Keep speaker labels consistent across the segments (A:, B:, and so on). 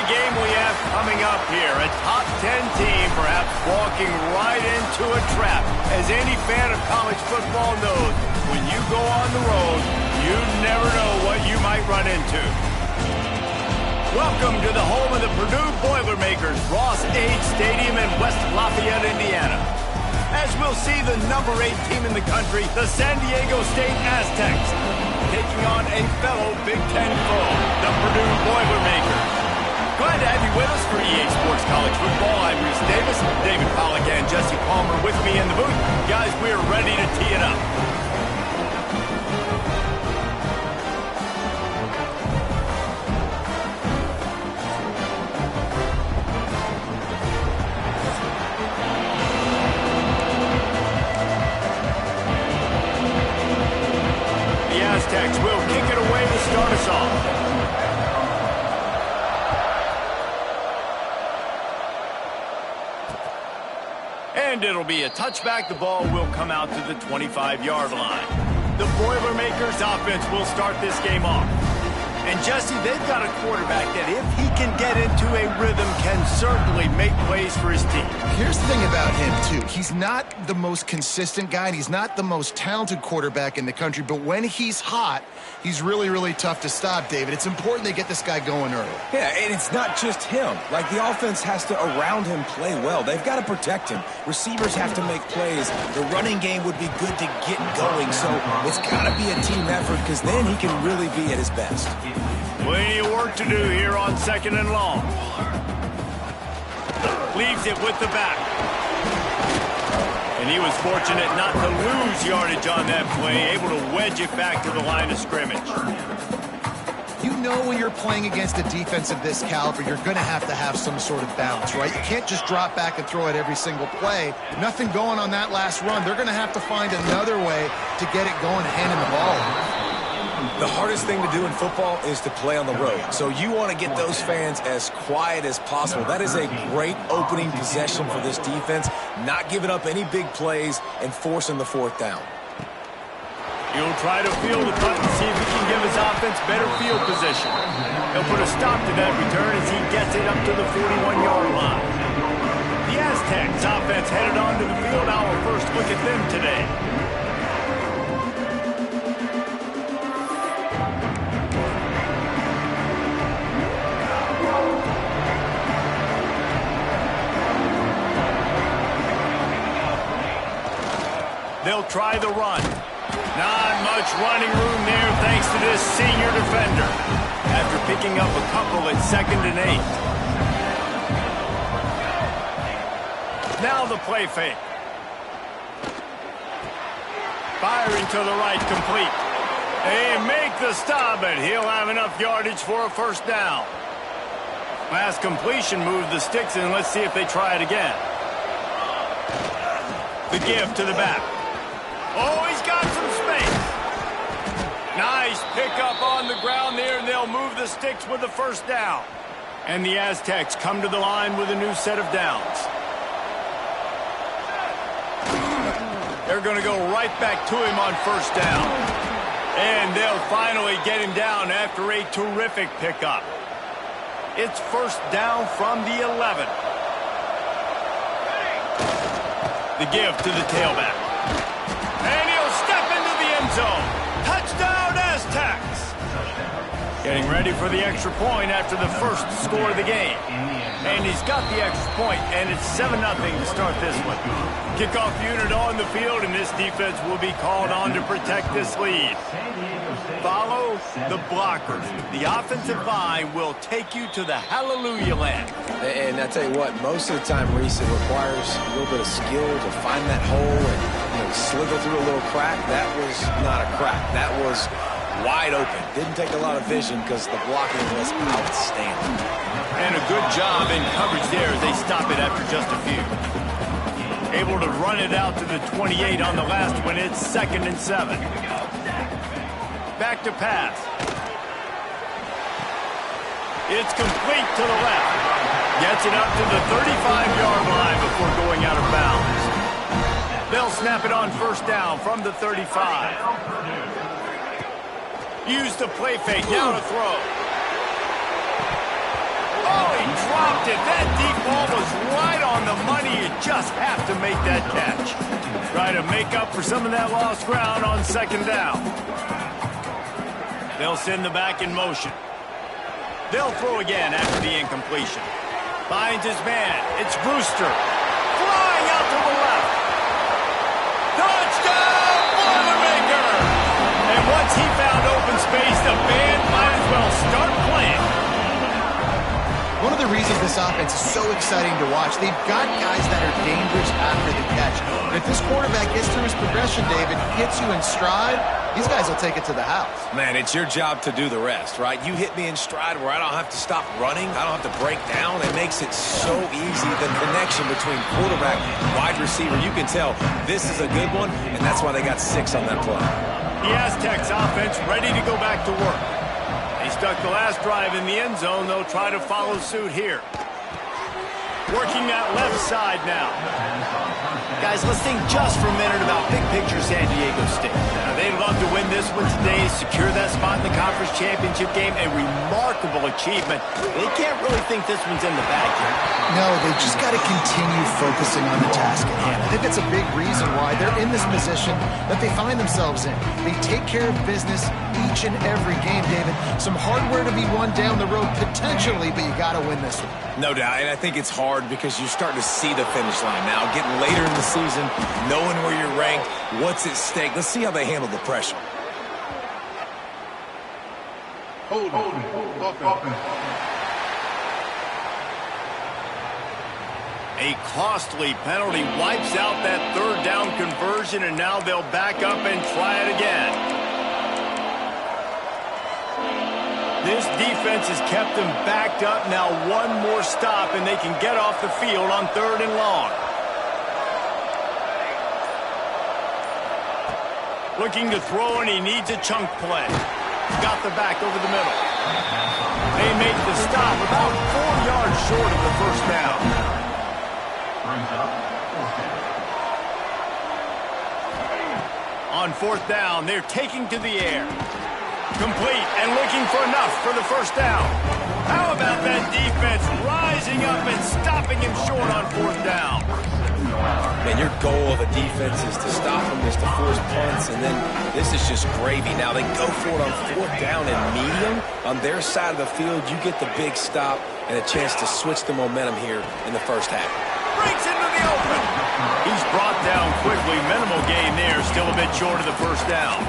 A: game we have coming up here. A top 10 team perhaps walking right into a trap. As any fan of college football knows, when you go on the road, you never know what you might run into. Welcome to the home of the Purdue Boilermakers, Ross Age Stadium in West Lafayette, Indiana. As we'll see the number 8 team in the country, the San Diego State Aztecs, taking on a fellow Big Ten foe, the Purdue Boilermakers. Glad to have you with us for EA Sports College Football. I'm Reese Davis, David Pollack and Jesse Palmer with me in the booth. Guys, we're ready to tee it up. The Aztecs will kick it away to start us off. And it'll be a touchback. The ball will come out to the 25-yard line. The Boilermakers offense will start this game off. And Jesse, they've got a quarterback that if he can get into a rhythm can certainly make plays for his team.
B: Here's the thing about him, too. He's not the most consistent guy, and he's not the most talented quarterback in the country, but when he's hot, he's really, really tough to stop, David. It's important they get this guy going early.
C: Yeah, and it's not just him. Like, the offense has to, around him, play well. They've got to protect him. Receivers have to make plays. The running game would be good to get going, so it's got to be a team effort because then he can really be at his best.
A: Plenty of work to do here on 2nd and long. Leaves it with the back. And he was fortunate not to lose yardage on that play, able to wedge it back to the line of scrimmage.
B: You know when you're playing against a defense of this caliber, you're going to have some sort of balance, right? You can't just drop back and throw it every single play. Nothing going on that last run. They're going to have to find another way to get it going, handing the ball off.
C: The hardest thing to do in football is to play on the road. So you want to get those fans as quiet as possible. That is a great opening possession for this defense, not giving up any big plays and forcing the 4th down.
A: He'll try to field the punt and see if he can give his offense better field position. He'll put a stop to that return as he gets it up to the 41-yard line. The Aztecs offense headed onto the field. Our first look at them today. They'll try the run. Not much running room there thanks to this senior defender. After picking up a couple at 2nd and 8. Now the play fake. Firing to the right, complete. They make the stop, and he'll have enough yardage for a 1st down. Last completion moved the sticks, and let's see if they try it again. The give to the back. Oh, he's got some space. Nice pickup on the ground there, and they'll move the sticks with the 1st down. And the Aztecs come to the line with a new set of downs. They're going to go right back to him on 1st down. And they'll finally get him down after a terrific pickup. It's 1st down from the 11. The give to the tailback. And he'll step into the end zone. Touchdown, Aztecs! Getting ready for the extra point after the first score of the game. And he's got the extra point, and it's 7-0 to start this one. Kickoff unit on the field, and this defense will be called on to protect this lead. Follow the blockers. The offensive line will take you to the hallelujah land.
C: And I tell you what, most of the time, Reese, it requires a little bit of skill to find that hole and slither through a little crack. That was not a crack. That was wide open. Didn't take a lot of vision because the blocking was outstanding.
A: And a good job in coverage there as they stop it after just a few. Able to run it out to the 28 on the last one. It's 2nd and 7. Back to pass. It's complete to the left. Gets it up to the 35-yard line before going out of bounds. They'll snap it on 1st down from the 35. Use the play fake. Now to throw. Oh, he dropped it. That deep ball was right on the money. You just have to make that catch. Try to make up for some of that lost ground on second down. They'll send the back in motion. They'll throw again after the incompletion. Finds his man. It's Brewster. Flying out to the left. Touchdown, Boilermaker! And once he found open space, the band might as well start playing.
B: One of the reasons this offense is so exciting to watch, they've got guys that are dangerous after the catch. And if this quarterback gets through his progression, David, hits you in stride, these guys will take it to the house.
C: Man, it's your job to do the rest, right? You hit me in stride where I don't have to stop running. I don't have to break down. It makes it so easy. The connection between quarterback and wide receiver, you can tell this is a good one, and that's why they got 6 on that play.
A: The Aztecs offense ready to go back to work. They stuck the last drive in the end zone. They'll try to follow suit here. Working that left side now.
D: Guys, let's think just for a minute about big picture San Diego State.
A: They'd love to win this one today, secure that spot in the conference championship game. A remarkable achievement.
D: They can't really think this one's in the bag here.
B: No, they've just got to continue focusing on the task at hand. I think that's a big reason why they're in this position that they find themselves in. They take care of business each and every game, David. Some hardware to be won down the road potentially, but you got to win this one.
C: No doubt, and I think it's hard because you're starting to see the finish line now. Getting later in the season, knowing where you're ranked, what's at stake. Let's see how they handle the pressure.
A: A costly penalty wipes out that third down conversion, and now they'll back up and try it again. This defense has kept them backed up. Now one more stop, and they can get off the field on 3rd and long. Looking to throw, and he needs a chunk play. Got the back over the middle. They make the stop about 4 yards short of the first down. On 4th down, they're taking to the air. Complete and looking for enough for the first down. How about that defense rising up and stopping him short on 4th down?
C: Man, your goal of a defense is to stop them, is to force punts, and then this is just gravy. Now they go for it on 4th down and medium. On their side of the field, you get the big stop and a chance to switch the momentum here in the first half.
A: Breaks into the open. He's brought down quickly. Minimal gain there. Still a bit short of the first down.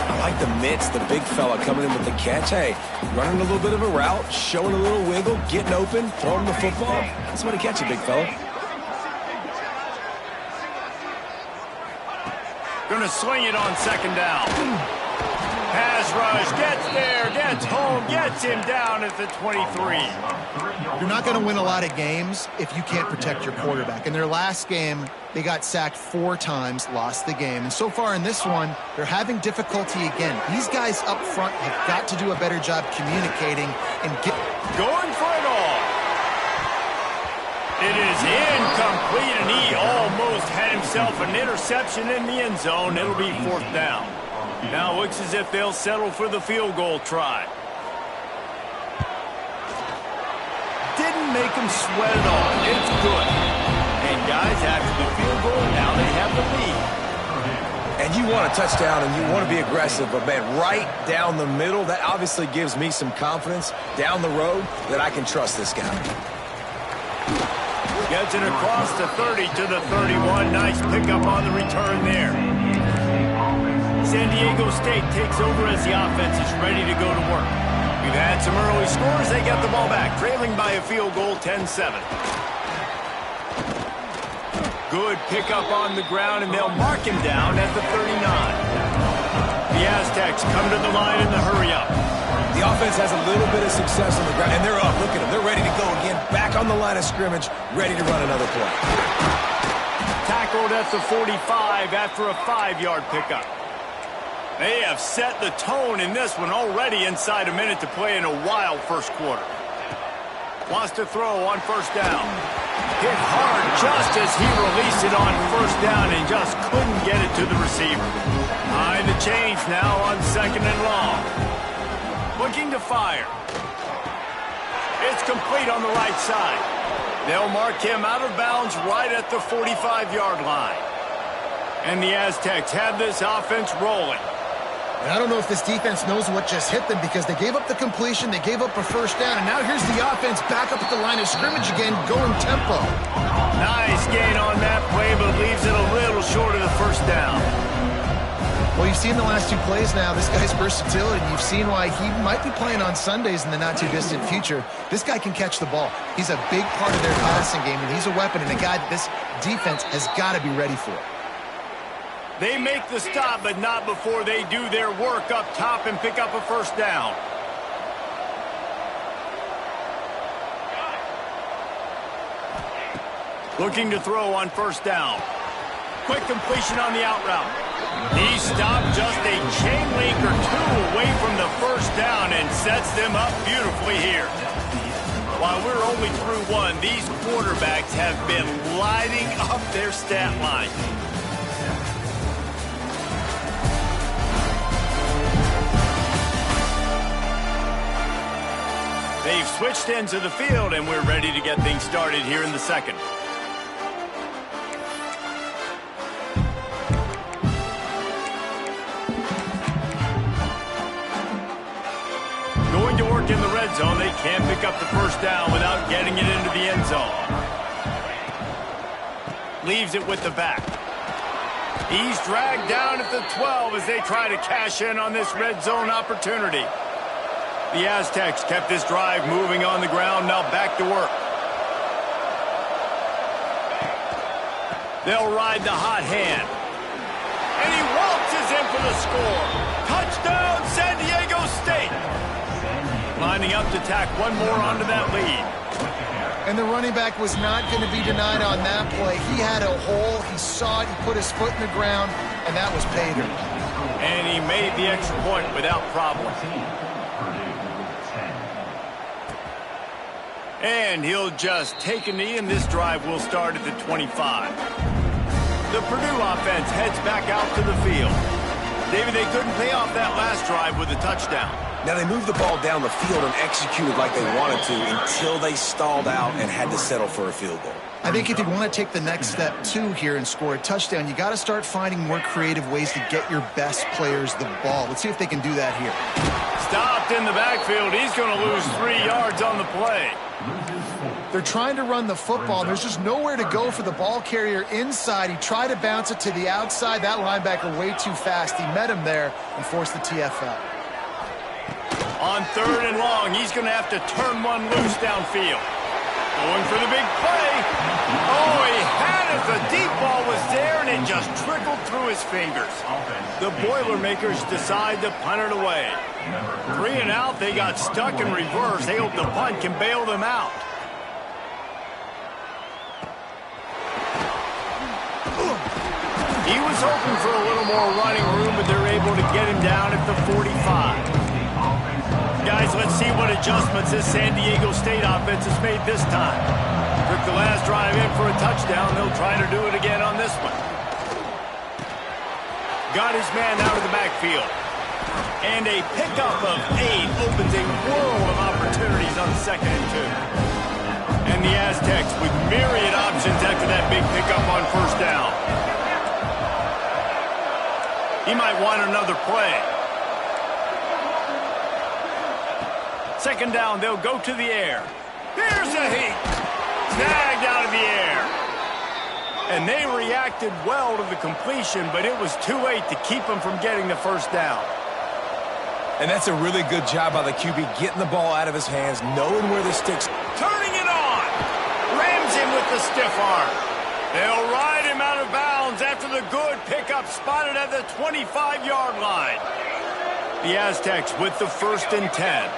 C: I like the mitts, the big fella coming in with the catch. Hey, running a little bit of a route, showing a little wiggle, getting open, throwing the football. Somebody catch it, big fella.
A: Gonna swing it on 2nd down. Pass rush, gets there, gets home, gets him down at the 23.
B: You're not going to win a lot of games if you can't protect your quarterback. In their last game, they got sacked 4 times, lost the game. And so far in this one, they're having difficulty again. These guys up front have got to do a better job communicating and get...
A: Going for it all. It is incomplete, and he almost had himself an interception in the end zone. It'll be 4th down. Now it looks as if they'll settle for the field goal try. Didn't make him sweat at all. It's good. And guys, after the field goal, now they have the lead.
C: And you want a touchdown and you want to be aggressive, but man, right down the middle, that obviously gives me some confidence down the road that I can trust this guy.
A: Gets it across the 30 to the 31. Nice pickup on the return there. San Diego State takes over as the offense is ready to go to work. We've had some early scores. They get the ball back, trailing by a field goal, 10-7. Good pickup on the ground, and they'll mark him down at the 39. The Aztecs come to the line in the hurry-up.
C: The offense has a little bit of success on the ground, and they're up. Look at them. They're ready to go again. Back on the line of scrimmage, ready to run another play.
A: Tackled at the 45 after a 5-yard pickup. They have set the tone in this one already inside a minute to play in a wild first quarter. Wants to throw on 1st down. Hit hard just as he released it on 1st down and just couldn't get it to the receiver. Behind the chains now on 2nd and long. Looking to fire. It's complete on the right side. They'll mark him out of bounds right at the 45-yard line. And the Aztecs have this offense rolling.
B: And I don't know if this defense knows what just hit them because they gave up the completion, they gave up a first down, and now here's the offense back up at the line of scrimmage again, going tempo.
A: Nice gain on that play, but leaves it a little short of the first down.
B: Well, you've seen the last two plays now, this guy's versatility. You've seen why he might be playing on Sundays in the not-too-distant future. This guy can catch the ball. He's a big part of their passing game, and he's a weapon and a guy that this defense has got to be ready for.
A: They make the stop, but not before they do their work up top and pick up a first down. Looking to throw on first down. Quick completion on the out route. He stopped just a chain link or two away from the first down and sets them up beautifully here. While we're only through one, these quarterbacks have been lighting up their stat line. They've switched into the field, and we're ready to get things started here in the second. Going to work in the red zone. They can't pick up the first down without getting it into the end zone. Leaves it with the back. He's dragged down at the 12 as they try to cash in on this red zone opportunity. The Aztecs kept this drive moving on the ground, now back to work. They'll ride the hot hand. And he waltzes in for the score. Touchdown, San Diego State. Lining up to tack one more onto that lead.
B: And the running back was not going to be denied on that play. He had a hole, he saw it, he put his foot in the ground, and that was pay dirt.
A: And he made the extra point without problem. And he'll just take a knee, and this drive will start at the 25. The Purdue offense heads back out to the field. David, they couldn't pay off that last drive with a touchdown.
C: Now, they moved the ball down the field and executed like they wanted to until they stalled out and had to settle for a field goal.
B: I think if you want to take the next step, too, here and score a touchdown, you got to start finding more creative ways to get your best players the ball. Let's see if they can do that here.
A: Stopped in the backfield. He's going to lose 3 yards on the play.
B: They're trying to run the football. There's just nowhere to go for the ball carrier inside. He tried to bounce it to the outside. That linebacker way too fast. He met him there and forced the TFL.
A: On third and long, he's going to have to turn one loose downfield. Going for the big play. Oh, he had it. The deep ball was there, and it just trickled through his fingers. The Boilermakers decide to punt it away. 3 and out, they got stuck in reverse. They hope the punt can bail them out. He was hoping for a little more running room, but they're able to get him down at the 45. Guys, let's see what adjustments this San Diego State offense has made this time. Took the last drive in for a touchdown. They'll try to do it again on this one. Got his man out of the backfield. And a pickup of 8 opens a world of opportunities on 2nd and 2. And the Aztecs with myriad options after that big pickup on first down. He might want another play. 2nd down, they'll go to the air. Here's a heat. Snagged out of the air. And they reacted well to the completion, but it was too late to keep them from getting the first down.
C: And that's a really good job by the QB, getting the ball out of his hands, knowing where the sticks.
A: Turning it on. Rams him with the stiff arm. They'll ride him out of bounds after the good pickup spotted at the 25-yard line. The Aztecs with the 1st and 10.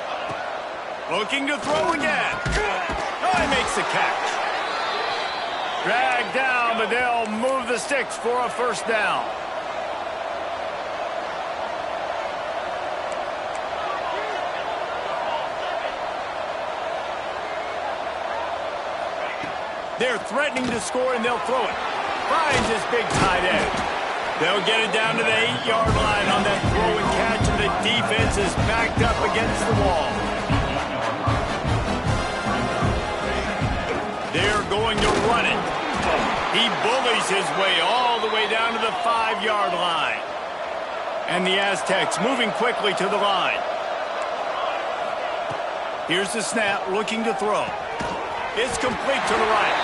A: Looking to throw again. Oh, he makes the catch. Dragged down, but they'll move the sticks for a first down. They're threatening to score, and they'll throw it. Finds his big tight end. They'll get it down to the 8-yard line on that throw and catch, and the defense is backed up against the wall. going to run it. He bullies his way all the way down to the 5-yard line. And the Aztecs moving quickly to the line. Here's the snap, looking to throw. It's complete to the right.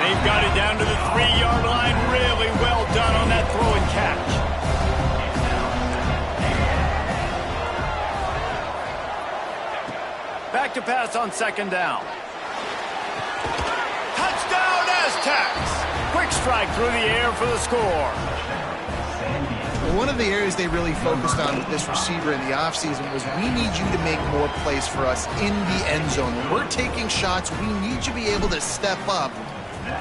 A: They've got it down to the 3-yard line. Really well done on that throw and catch. Back to pass on 2nd down. Touchdown, Aztecs! Quick strike through the air for the score.
B: Well, one of the areas they really focused on with this receiver in the offseason was we need you to make more plays for us in the end zone. When we're taking shots, we need you to be able to step up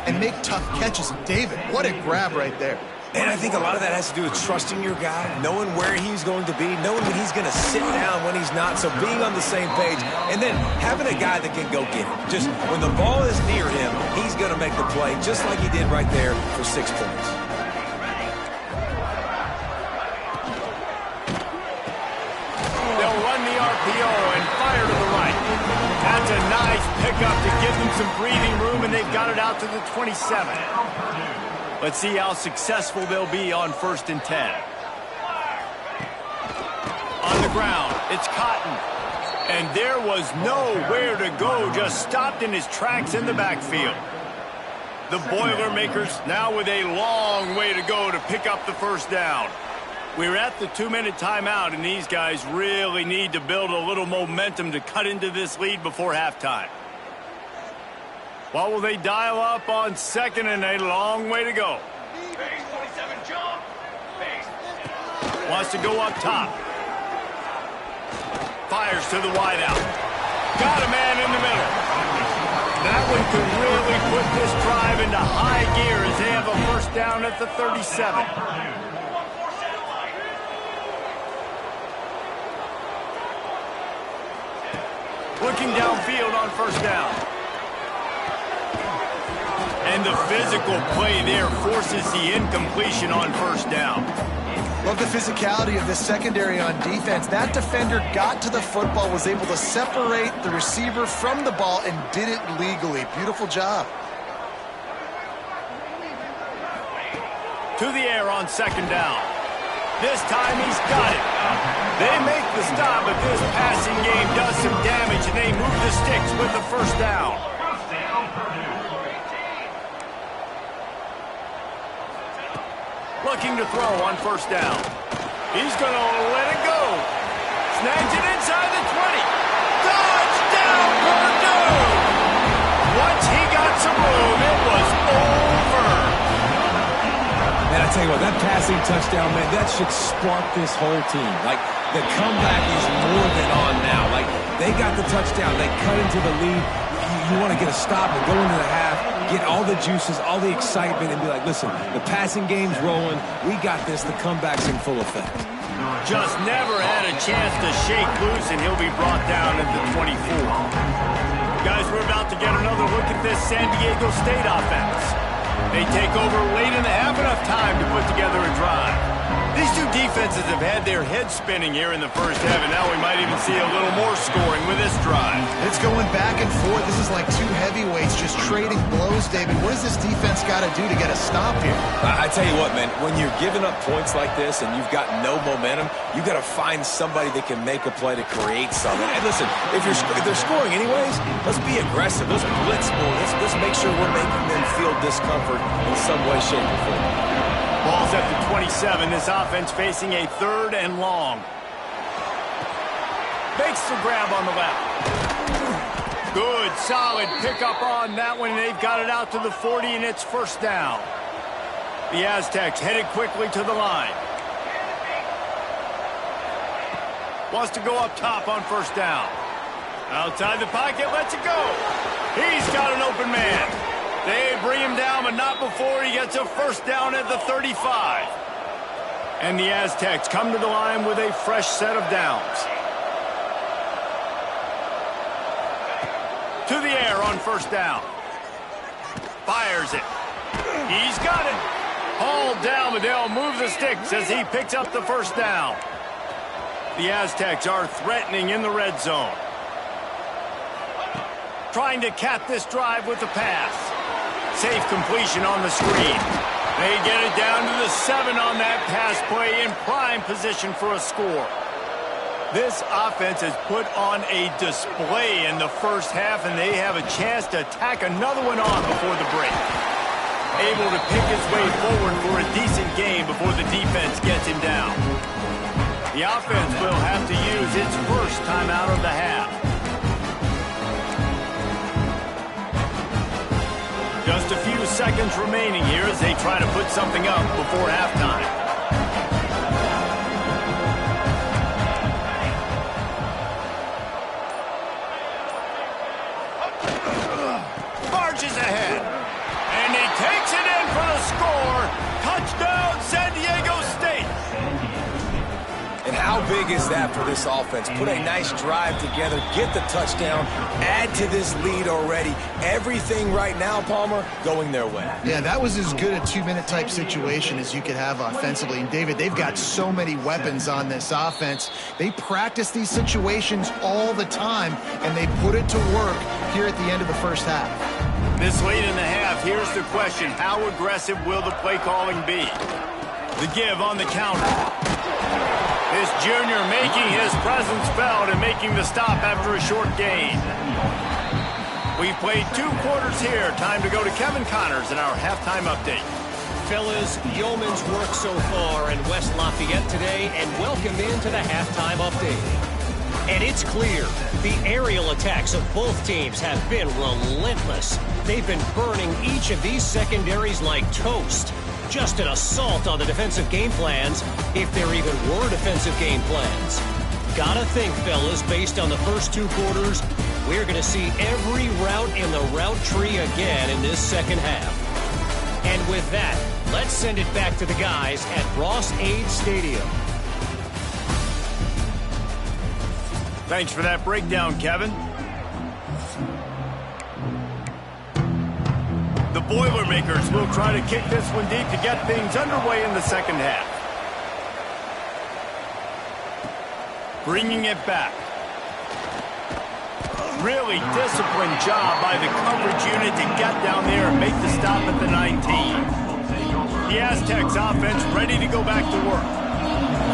B: and make tough catches. And David, what a grab right there.
C: And I think a lot of that has to do with trusting your guy, knowing where he's going to be, knowing when he's going to sit down, when he's not, so being on the same page, and then having a guy that can go get it. Just when the ball is near him, he's going to make the play, just like he did right there for 6 points.
A: They'll run the RPO and fire to the right. That's a nice pickup to give them some breathing room, and they've got it out to the 27. Let's see how successful they'll be on 1st and 10. On the ground, it's Cotton. And there was nowhere to go, just stopped in his tracks in the backfield. The Boilermakers now with a long way to go to pick up the 1st down. We're at the 2-minute timeout, and these guys really need to build a little momentum to cut into this lead before halftime. What will they dial up on 2nd and a long way to go? Wants to go up top. Fires to the wideout. Got a man in the middle. That one could really put this drive into high gear as they have a 1st down at the 37. Looking downfield on 1st down. And the physical play there forces the incompletion on 1st down.
B: Love the physicality of this secondary on defense. That defender got to the football, was able to separate the receiver from the ball, and did it legally. Beautiful job.
A: To the air on 2nd down. This time he's got it. They make the stop, but this passing game does some damage, and they move the sticks with the 1st down. Looking to throw on 1st down. He's going to let it go. Snags it inside the 20. Touchdown, Purdue! Once he got some room, it was over.
C: Man, I tell you what, that passing touchdown, man, that should spark this whole team. Like, the comeback is more than on now. Like, they got the touchdown. They cut into the lead. You want to get a stop and go into the half, get all the juices, all the excitement, and be like, listen, the passing game's rolling. We got this. The comeback's in full effect.
A: Just never had a chance to shake loose, and he'll be brought down at the 24. Guys, we're about to get another look at this San Diego State offense. They take over late in the half, enough time to put together a drive. These two defenses have had their heads spinning here in the 1st half, and now we might even see a little more scoring with this drive.
B: It's going back and forth. This is like two heavyweights just trading blows, David. What does this defense got to do to get a stop here?
C: I tell you what, man, when you're giving up points like this and you've got no momentum, you got to find somebody that can make a play to create something. And listen, if they're scoring anyways, let's be aggressive. Let's blitz more. Let's make sure we're making them feel discomfort in some way, shape, or form.
A: Ball's at the 27. This offense facing a 3rd and long. Makes the grab on the left. Good, solid pickup on that one. They've got it out to the 40, and it's 1st down. The Aztecs headed quickly to the line. Wants to go up top on 1st down. Outside the pocket, lets it go. He's got an open man. They bring him down, but not before he gets a 1st down at the 35. And the Aztecs come to the line with a fresh set of downs. To the air on 1st down. Fires it. He's got it. Hauled down, but they'll move the sticks as he picks up the 1st down. The Aztecs are threatening in the red zone. trying to cap this drive with the pass. Safe completion on the screen. They get it down to the 7 on that pass play in prime position for a score. This offense has put on a display in the first half, and they have a chance to tack another one on before the break. Able to pick his way forward for a decent game before the defense gets him down. The offense will have to use its first timeout of the half. Just a few seconds remaining here as they try to put something up before halftime. Marches ahead. And he takes it in for the score. Touchdown, San Diego State.
C: And how big is that for this offense? Put a nice drive together, get the touchdown, add to this lead already. Everything right now, Palmer, going their way.
B: Yeah, that was as good a 2-minute type situation as you could have offensively. And, David, they've got so many weapons on this offense. They practice these situations all the time, and they put it to work here at the end of the first half.
A: This late in the half, here's the question. How aggressive will the play calling be? The give on the counter. This junior making his presence felt and making the stop after a short gain. We've played 2 quarters here. Time to go to Kevin Connors in our halftime update.
E: Fellas, yeoman's work so far in West Lafayette today, and welcome into the halftime update. And it's clear, the aerial attacks of both teams have been relentless. They've been burning each of these secondaries like toast. Just an assault on the defensive game plans, if there even were defensive game plans. Gotta think, fellas, based on the first 2 quarters, we're going to see every route in the route tree again in this second half. And with that, let's send it back to the guys at Ross-Ade Stadium.
A: Thanks for that breakdown, Kevin. The Boilermakers will try to kick this one deep to get things underway in the second half. Bringing it back. Really disciplined job by the coverage unit to get down there and make the stop at the 19. The Aztecs offense ready to go back to work.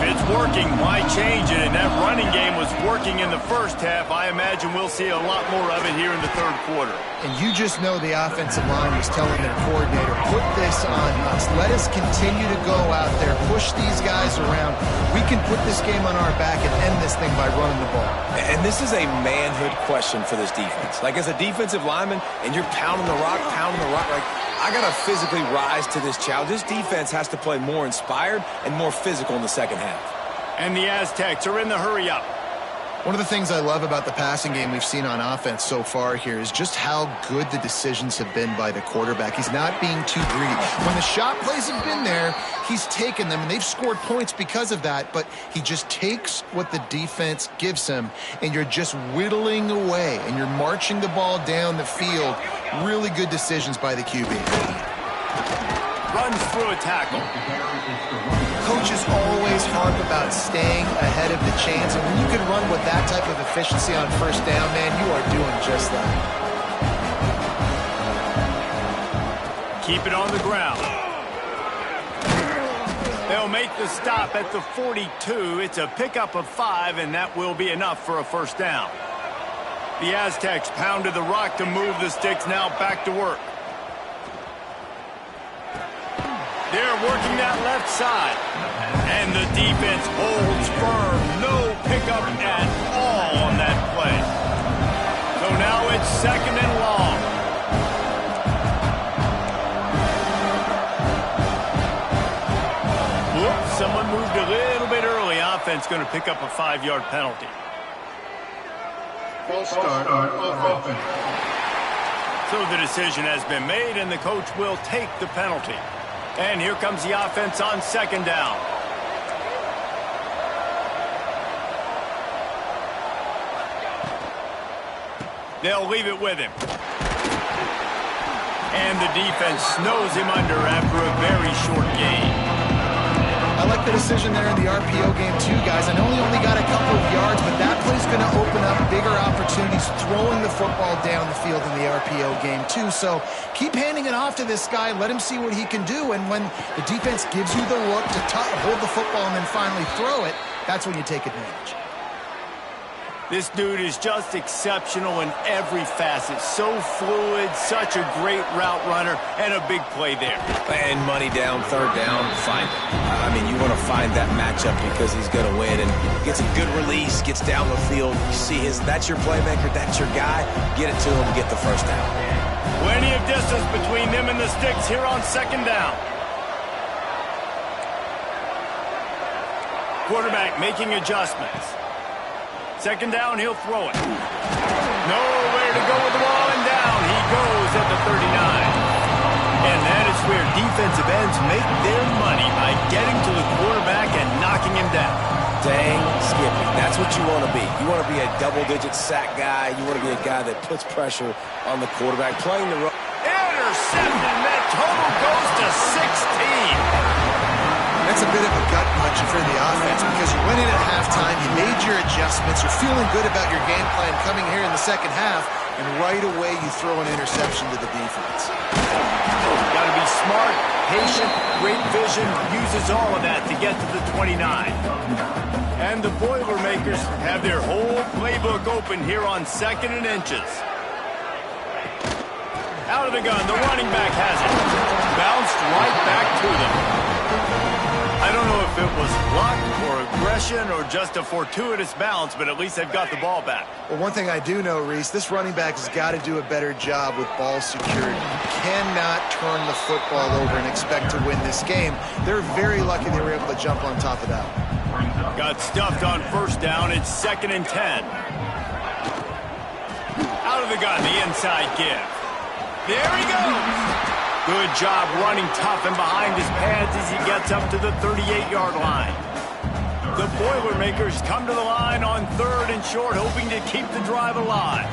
A: If it's working, why change it? And that running game was working in the first half. I imagine we'll see a lot more of it here in the third quarter.
B: And you just know the offensive line was telling their coordinator, put this on us. Let us continue to go out there, push these guys around. We can put this game on our back and end this thing by running the ball.
C: And this is a manhood question for this defense. Like, as a defensive lineman, and you're pounding the rock, like, I got to physically rise to this challenge. This defense has to play more inspired and more physical in the second half.
A: And the Aztecs are in the hurry-up.
B: One of the things I love about the passing game we've seen on offense so far here is just how good the decisions have been by the quarterback. He's not being too greedy. When the shot plays have been there, he's taken them, and they've scored points because of that, but he just takes what the defense gives him, and you're just whittling away, and you're marching the ball down the field. Really good decisions by the QB.
A: Runs through a tackle.
B: Coaches always harp about staying ahead of the chains, and when you can run with that type of efficiency on first down, man, you are doing just that.
A: Keep it on the ground. They'll make the stop at the 42. It's a pickup of 5, and that will be enough for a first down. The Aztecs pounded the rock to move the sticks, now back to work. They're working that left side. And the defense holds firm. No pickup at all on that play. So now it's second and long. Whoops, someone moved a little bit early. Offense going to pick up a 5-yard penalty.
F: False start on offense.
A: So the decision has been made, and the coach will take the penalty. And here comes the offense on second down. They'll leave it with him. And the defense snows him under after a very short gain.
B: I like the decision. decision there in the RPO game too, guys. I know he only got a couple of yards, but that play's going to open up bigger opportunities throwing the football down the field in the RPO game too. So keep handing it off to this guy. Let him see what he can do. And when the defense gives you the look to hold the football and then finally throw it, that's when you take advantage.
A: This dude is just exceptional in every facet. So fluid, such a great route runner, and a big play there.
C: And money down, third down, find it. I mean, you want to find that matchup because he's going to win. And gets a good release, gets down the field. You see that's your playmaker, that's your guy. Get it to him, get the first down.
A: Plenty of distance between them and the sticks here on second down. Quarterback making adjustments. Second down, he'll throw it. Nowhere to go with the ball, and down he goes at the 39. And that is where defensive ends make their money, by getting to the quarterback and knocking him down.
C: Dang, Skippy, that's what you want to be. You want to be a double-digit sack guy. You want to be a guy that puts pressure on the quarterback, playing the run.
A: Intercepted, and that total goes to 16.
B: That's a bit of a gut punch for the offense because you went in at halftime, you made your adjustments, you're feeling good about your game plan coming here in the second half, and right away you throw an interception to the defense.
A: Got to be smart, patient, great vision, uses all of that to get to the 29. And the Boilermakers have their whole playbook open here on second and inches. Out of the gun, the running back has it. Bounced right back to them. I don't know if it was luck or aggression or just a fortuitous bounce, but at least they've got the ball back.
B: Well, one thing I do know, Reese, this running back has got to do a better job with ball security. You cannot turn the football over and expect to win this game. They're very lucky they were able to jump on top of that one.
A: Got stuffed on first down. It's 2nd and 10. Out of the gun, the inside give. There he goes. Good job running tough and behind his pads as he gets up to the 38-yard line. The Boilermakers come to the line on 3rd and short, hoping to keep the drive alive.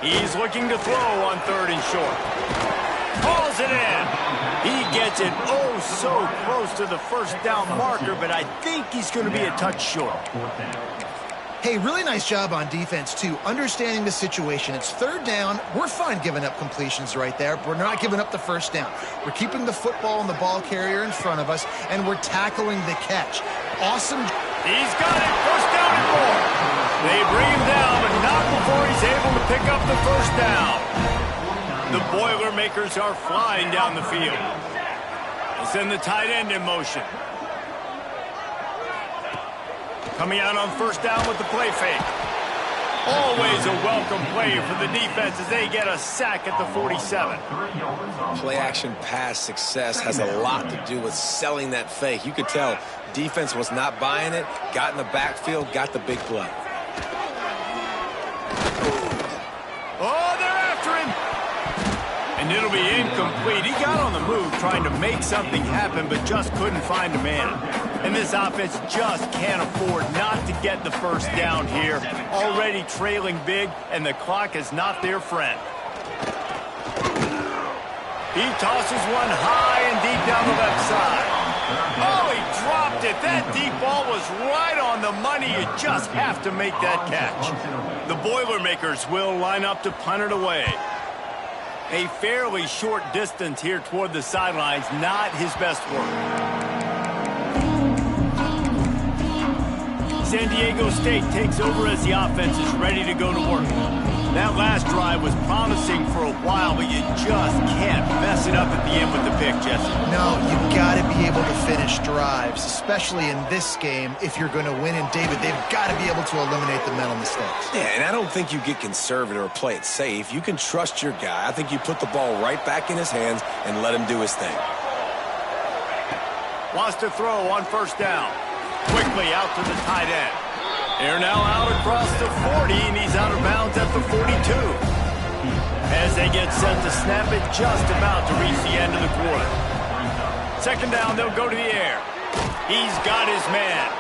A: He's looking to throw on 3rd and short. Calls it in. He gets it oh so close to the first down marker, but I think he's going to be a touch short.
B: Hey, really nice job on defense, too, understanding the situation. It's 3rd down. We're fine giving up completions right there. We're not giving up the first down. We're keeping the football and the ball carrier in front of us, and we're tackling the catch. Awesome.
A: He's got it. First down and 4. They bring him down, but not before he's able to pick up the first down. The Boilermakers are flying down the field. They send the tight end in motion. Coming out on first down with the play fake. Always a welcome play for the defense as they get a sack at the 47.
C: Play-action pass success has a lot to do with selling that fake. You could tell defense was not buying it, got in the backfield, got the big play.
A: Oh, they're after him. And it'll be incomplete. He got on the move trying to make something happen, but just couldn't find a man. And this offense just can't afford not to get the first down here. Already trailing big, and the clock is not their friend. He tosses one high and deep down the left side. Oh, he dropped it. That deep ball was right on the money. You just have to make that catch. The Boilermakers will line up to punt it away. A fairly short distance here toward the sidelines, not his best work. San Diego State takes over as the offense is ready to go to work. That last drive was promising for a while, but you just can't mess it up at the end with the pick, Jesse.
B: No, you've got to be able to finish drives, especially in this game. If you're going to win, and David, they've got to be able to eliminate the mental mistakes.
C: Yeah, and I don't think you get conservative or play it safe. You can trust your guy. I think you put the ball right back in his hands and let him do his thing.
A: Wants to throw on first down. Quickly out to the tight end. They're now out across the 40, and he's out of bounds at the 42. As they get set to snap it, just about to reach the end of the quarter. Second down, they'll go to the air. He's got his man.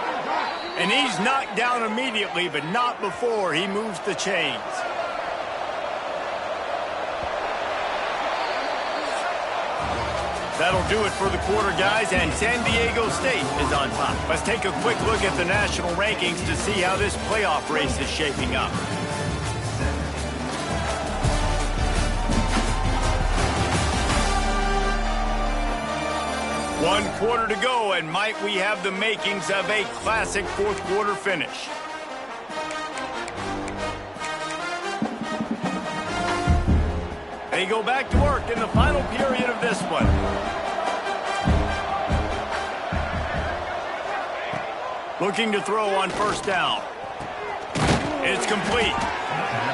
A: And he's knocked down immediately, but not before he moves the chains. That'll do it for the quarter, guys, and San Diego State is on top. Let's take a quick look at the national rankings to see how this playoff race is shaping up. One quarter to go, and might we have the makings of a classic fourth quarter finish. They go back to work in the final period of this one. Looking to throw on first down. It's complete.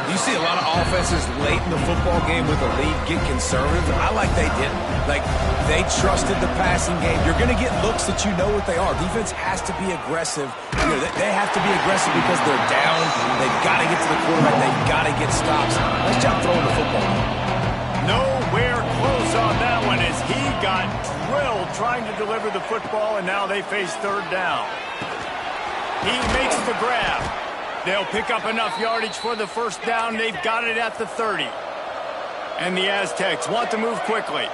C: You see a lot of offenses late in the football game with a lead get conservative. I like they didn't. Like, they trusted the passing game. You're going to get looks that you know what they are. Defense has to be aggressive. You know, they have to be aggressive because they're down. They've got to get to the quarterback. They've got to get stops. Nice job throwing the football.
A: Nowhere close on that one as he got drilled trying to deliver the football, and now they face third down. He makes the grab. They'll pick up enough yardage for the first down. They've got it at the 30. And the Aztecs want to move quickly.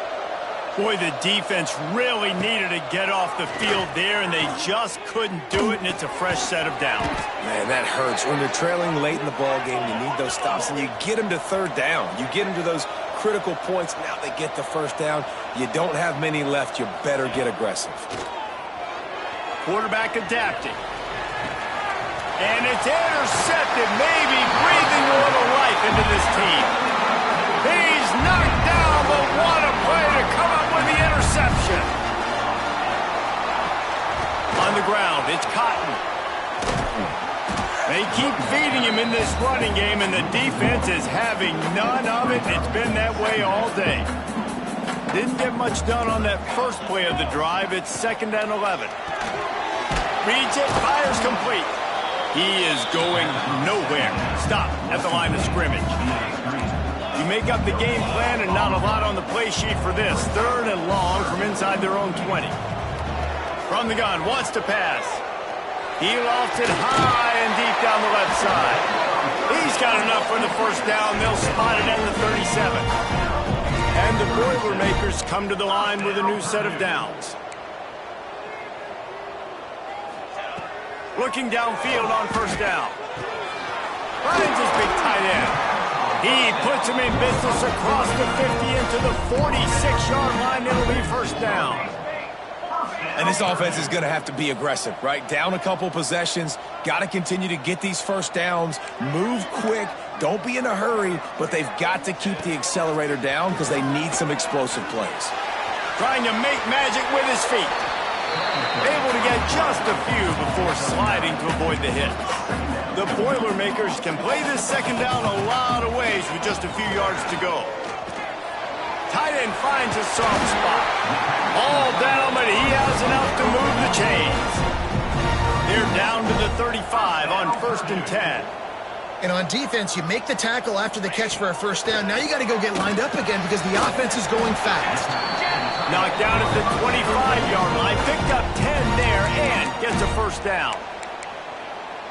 A: Boy, the defense really needed to get off the field there, and they just couldn't do it, and it's a fresh set of downs.
C: Man, that hurts. When they're trailing late in the ball game, you need those stops, and you get them to third down. You get them to those critical points. Now they get the first down. You don't have many left. You better get aggressive.
A: Quarterback adapting. And it's intercepted, maybe breathing a little life into this team. He's knocked down, but what a play to come up with the interception. On the ground, it's Cotton. They keep feeding him in this running game, and the defense is having none of it. It's been that way all day. Didn't get much done on that first play of the drive. It's 2nd and 11. Reads it, fires complete. He is going nowhere. Stop at the line of scrimmage. You make up the game plan and not a lot on the play sheet for this. 3rd and long from inside their own 20. From the gun, wants to pass. He lofts it high and deep down the left side. He's got enough for the first down. They'll spot it at the 37. And the Boilermakers come to the line with a new set of downs. Looking downfield on first down. Finds his big tight end. He puts him in business across the 50 into the 46-yard line. It'll be first down.
C: And this offense is going to have to be aggressive, right? Down a couple possessions. Got to continue to get these first downs. Move quick. Don't be in a hurry, but they've got to keep the accelerator down because they need some explosive plays.
A: Trying to make magic with his feet. Able to get just a few before sliding to avoid the hit. The Boilermakers can play this second down a lot of ways with just a few yards to go. Tight end finds a soft spot. All down, but he has enough to move the chains. They're down to the 35 on 1st and 10.
B: And on defense, you make the tackle after the catch for a first down. Now you got to go get lined up again because the offense is going fast.
A: Knocked down at the 25-yard line, picked up 10 there, and gets a first down.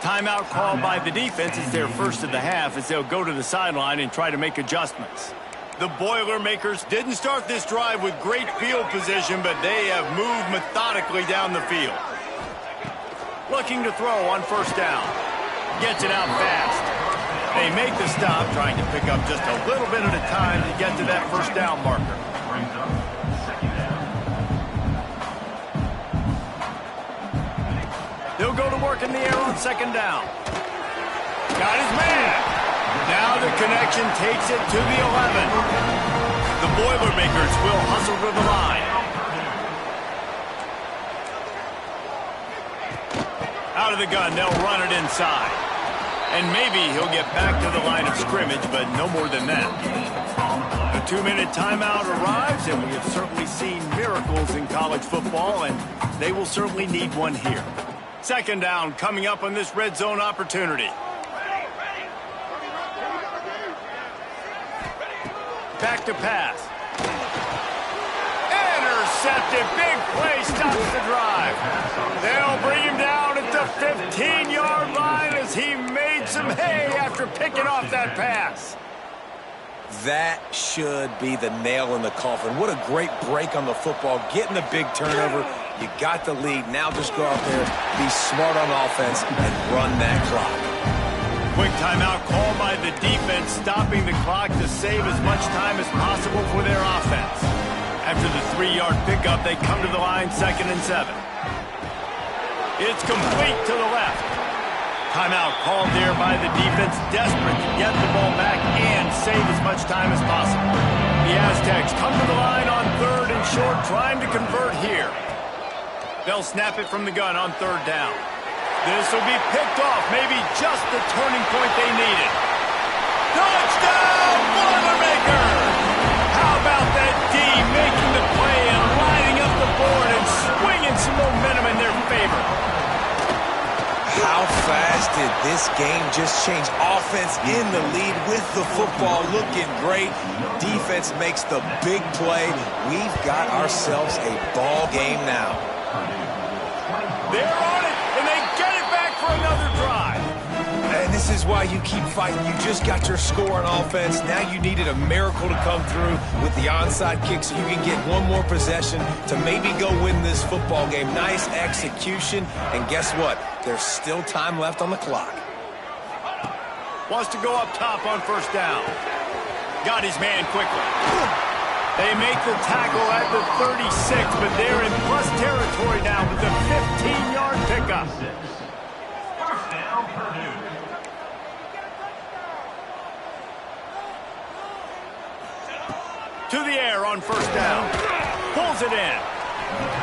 A: Timeout called by the defense. It's their first of the half as they'll go to the sideline and try to make adjustments. The Boilermakers didn't start this drive with great field position, but they have moved methodically down the field. Looking to throw on first down. Gets it out fast. They make the stop, trying to pick up just a little bit at a time to get to that first down marker. They'll go to work in the air on second down. Got his man. Now the connection takes it to the 11. The Boilermakers will hustle to the line. Out of the gun, they'll run it inside. And maybe he'll get back to the line of scrimmage, but no more than that. A 2-minute timeout arrives, and we have certainly seen miracles in college football, and they will certainly need one here. Second down coming up on this red zone opportunity. Back to pass. Intercepted. Big play stops the drive. They'll bring him down at the 15-yard line as he made some hay after picking off that pass.
C: That should be the nail in the coffin. What a great break on the football. Getting the big turnover. You got the lead. Now just go out there, be smart on offense, and run that clock.
A: Quick timeout called by the defense, stopping the clock to save as much time as possible for their offense. After the 3-yard pickup, they come to the line 2nd and 7. It's complete to the left. Timeout called there by the defense, desperate to get the ball back and save as much time as possible. The Aztecs come to the line on 3rd and short, trying to convert here. They'll snap it from the gun on 3rd down. This will be picked off, maybe just the turning point they needed. Touchdown, Boilermaker! How about that D making the play and lining up the board and swinging some momentum in their favor?
C: How fast did this game just change? Offense in the lead with the football, looking great. Defense makes the big play. We've got ourselves a ball game now.
A: They're on it, and they get it back for another drive.
C: And this is why you keep fighting. You just got your score on offense. Now you needed a miracle to come through with the onside kick so you can get one more possession to maybe go win this football game. Nice execution. And guess what? There's still time left on the clock.
A: Wants to go up top on 1st down. Got his man quickly. They make the tackle at the 36, but they're in plus territory now with the 15-yard pickup.
F: First down, Purdue.
A: To the air on 1st down. Pulls it in.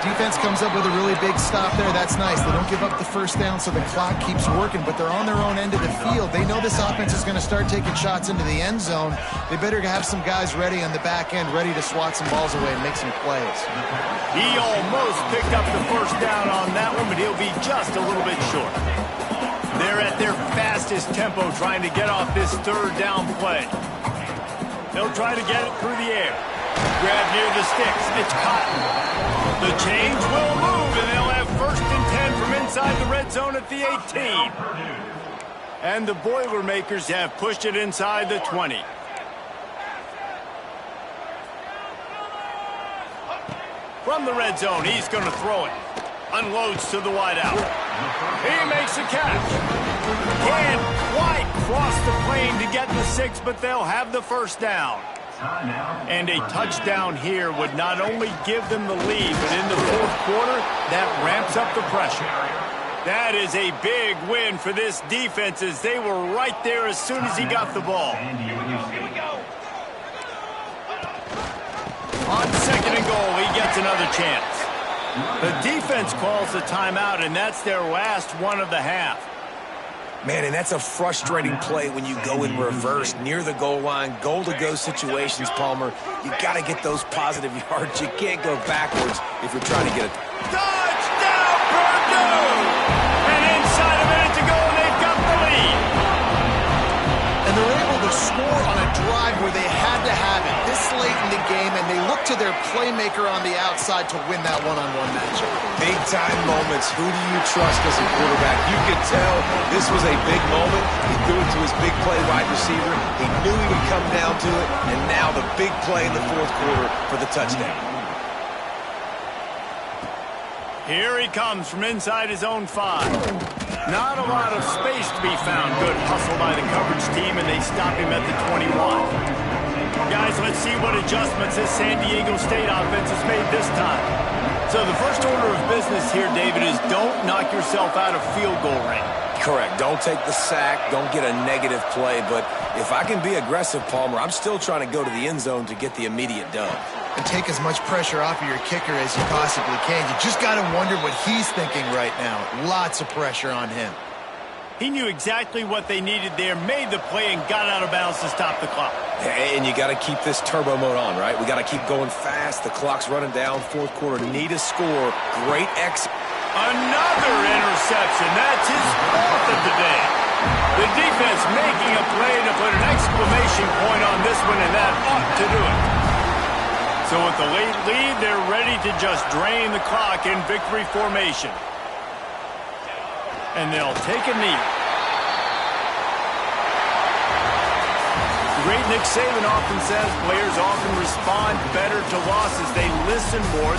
B: Defense comes up with a really big stop there. That's nice. They don't give up the 1st down, so the clock keeps working, but they're on their own end of the field. They know this offense is going to start taking shots into the end zone. They better have some guys ready on the back end, ready to swat some balls away and make some plays.
A: He almost picked up the 1st down on that one, but he'll be just a little bit short. They're at their fastest tempo trying to get off this 3rd down play. They'll try to get it through the air. Grab near the sticks. It's caught. The change will move, and they'll have 1st and 10 from inside the red zone at the 18. And the Boilermakers have pushed it inside the 20. From the red zone, he's going to throw it. Unloads to the wideout. He makes a catch. Can't quite cross the plane to get the 6, but they'll have the 1st down. And a touchdown here would not only give them the lead, but in the 4th quarter, that ramps up the pressure. That is a big win for this defense as they were right there as soon as he got the ball. On 2nd and goal, he gets another chance. The defense calls the timeout, and that's their last one of the half.
C: Man, and that's a frustrating play when you go in reverse near the goal line, goal-to-go situations, Palmer. You got to get those positive yards. You can't go backwards if you're trying to get a
A: touchdown, Purdue! And inside a minute to go, and they've got the lead.
B: And they're able to score on a drive where they had to have it this late in the game, and they look to their playmaker on the outside to win that one-on-one matchup.
C: Big-time moments. Who do you trust as a quarterback? You could tell this was a big moment. He threw it to his big play wide receiver. He knew he would come down to it, and now the big play in the 4th quarter for the touchdown.
A: Here he comes from inside his own 5. Not a lot of space to be found. Good hustle by the coverage team, and they stop him at the 21. Guys, let's see what adjustments this San Diego State offense has made this time. So the first order of business here, David, is don't knock yourself out of field goal range.
C: Correct. Don't take the sack. Don't get a negative play. But if I can be aggressive, Palmer, I'm still trying to go to the end zone to get the immediate dub.
B: And take as much pressure off of your kicker as you possibly can. You just got to wonder what he's thinking right now. Lots of pressure on him.
A: He knew exactly what they needed there, made the play, and got out of bounds to stop the clock.
C: And you got to keep this turbo mode on, right? We got to keep going fast. The clock's running down. 4th quarter. Need a score. Great exit.
A: Another interception. That's his 4th of the day. The defense making a play to put an exclamation point on this one, and that ought to do it. So with the late lead, they're ready to just drain the clock in victory formation. And they'll take a knee. great Nick Saban often says players often respond better to losses. They listen more.